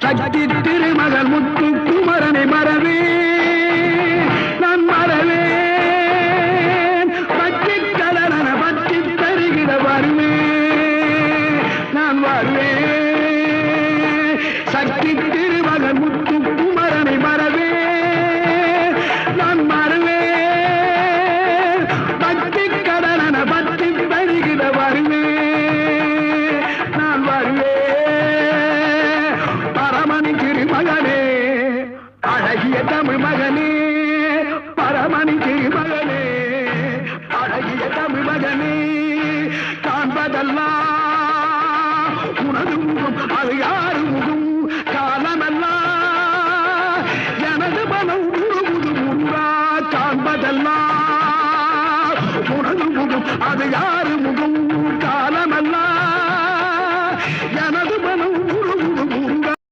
சக்தி திருமகள் முத்து குமரனை மறவே நான் மறவேன் பற்றி கடன பற்றி தருகிற வருவேன் நான் வருவேன் சக்தி திருமகள் முத்து குமரனை மறவே நான் மறவேன் பற்றி கடன பற்றி தருகிற வருவேன் நான் வருவேன் பரமணி திருமகனே அழகிய தமிழ் மகனே பரமணி திருமகனே அழகிய தமிழ் மகனே காண்பதெல்லாம் உனது முகம் அது யாரு முகம் காலமெல்லாம் எனது மனம் உருகுது முருகா காண்பதெல்லாம் உனது முகம் அது யார்